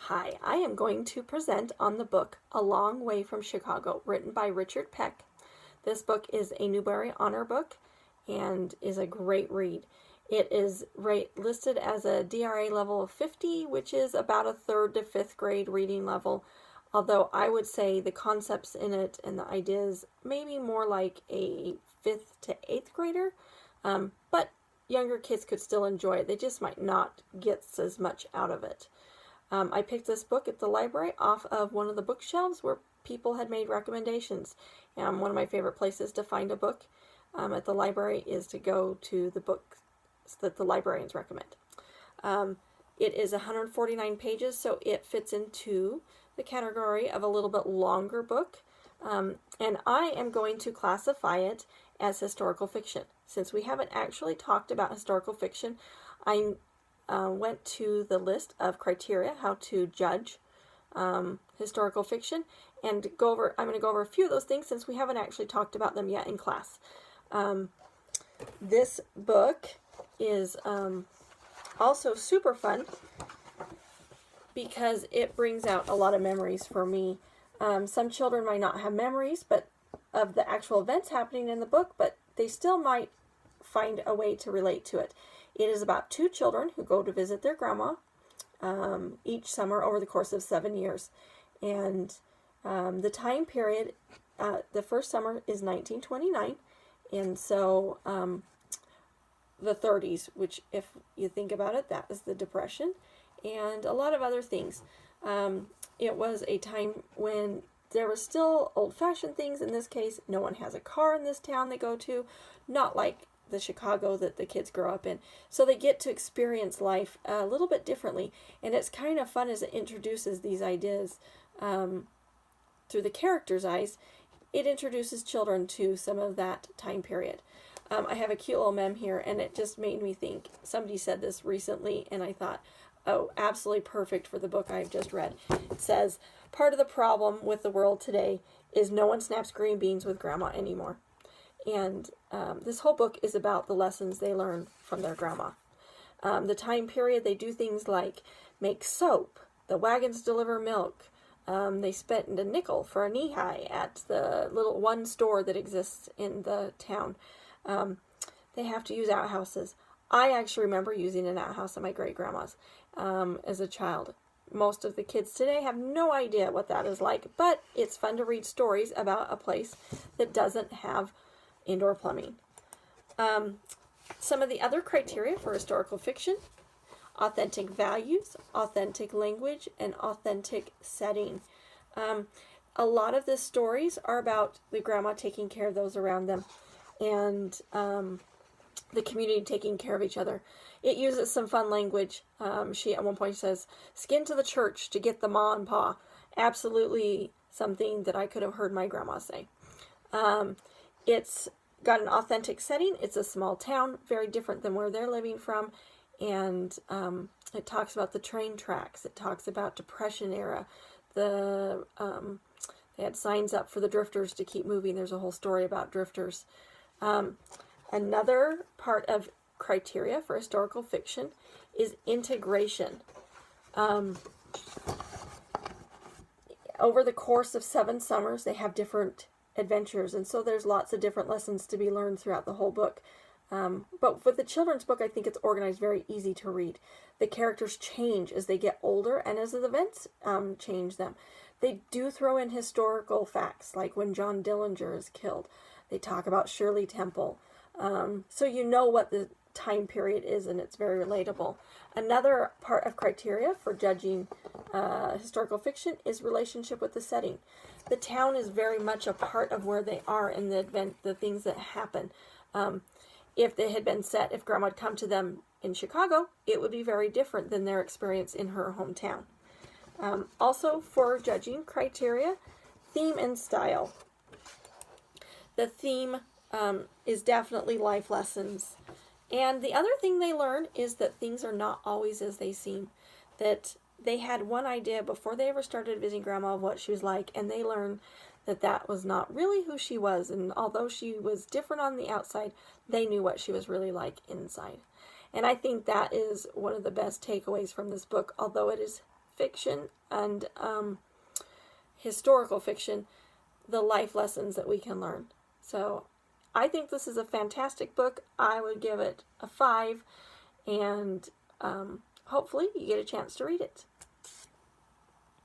Hi, I am going to present on the book A Long Way from Chicago, written by Richard Peck. This book is a Newbery Honor book and is a great read. It is listed as a DRA level of 50, which is about a 3rd to 5th grade reading level, although I would say the concepts in it and the ideas maybe more like a 5th to 8th grader, but younger kids could still enjoy it. They just might not get as much out of it. I picked this book at the library off of one of the bookshelves where people had made recommendations. And one of my favorite places to find a book at the library is to go to the books that the librarians recommend. It is 149 pages, so it fits into the category of a little bit longer book. And I am going to classify it as historical fiction. Since we haven't actually talked about historical fiction, I went to the list of criteria how to judge historical fiction, and I'm going to go over a few of those things since we haven't actually talked about them yet in class. This book is also super fun because it brings out a lot of memories for me. Some children might not have memories of the actual events happening in the book, but they still might find a way to relate to it. It is about 2 children who go to visit their grandma each summer over the course of 7 years. And the time period, the first summer is 1929. And so the 30s, which if you think about it, that is the Depression and a lot of other things. It was a time when there were still old-fashioned things. In this case, no one has a car in this town they go to, not like the Chicago that the kids grow up in. So they get to experience life a little bit differently. And it's kind of fun as it introduces these ideas through the characters' eyes. It introduces children to some of that time period. I have a cute little meme here, and it just made me think. Somebody said this recently, and I thought, oh, absolutely perfect for the book I've just read. It says, part of the problem with the world today is no one snaps green beans with grandma anymore. And this whole book is about the lessons they learn from their grandma. The time period, they do things like make soap. The wagons deliver milk. They spent a nickel for a knee-high at the little one store that exists in the town. They have to use outhouses. I actually remember using an outhouse at my great-grandma's as a child. Most of the kids today have no idea what that is like, but it's fun to read stories about a place that doesn't have indoor plumbing. Some of the other criteria for historical fiction: authentic values, authentic language, and authentic setting. A lot of the stories are about the grandma taking care of those around them and the community taking care of each other. It uses some fun language. She at one point says, "Skin to the church to get the ma and pa." Absolutely something that I could have heard my grandma say. It's got an authentic setting. It's a small town, very different than where they're living from. And it talks about the train tracks. It talks about Depression era. They had signs up for the drifters to keep moving. There's a whole story about drifters. Another part of criteria for historical fiction is integration. Over the course of 7 summers, they have different adventures, and so there's lots of different lessons to be learned throughout the whole book. But with the children's book, I think it's organized very easy to read. The characters change as they get older and as the events change them. They do throw in historical facts, like when John Dillinger is killed. They talk about Shirley Temple. So you know what the time period is, and it's very relatable. Another part of criteria for judging historical fiction is relationship with the setting. The town is very much a part of where they are in the things that happen. If they had been set, if Grandma had come to them in Chicago, it would be very different than their experience in her hometown. Also, for judging criteria, theme and style. The theme is definitely life lessons. And the other thing they learn is that things are not always as they seem. That they had one idea before they ever started visiting Grandma of what she was like, and they learned that that was not really who she was. And although she was different on the outside, they knew what she was really like inside. And I think that is one of the best takeaways from this book, although it is fiction and historical fiction, the life lessons that we can learn. So I think this is a fantastic book. I would give it a 5, and hopefully you get a chance to read it.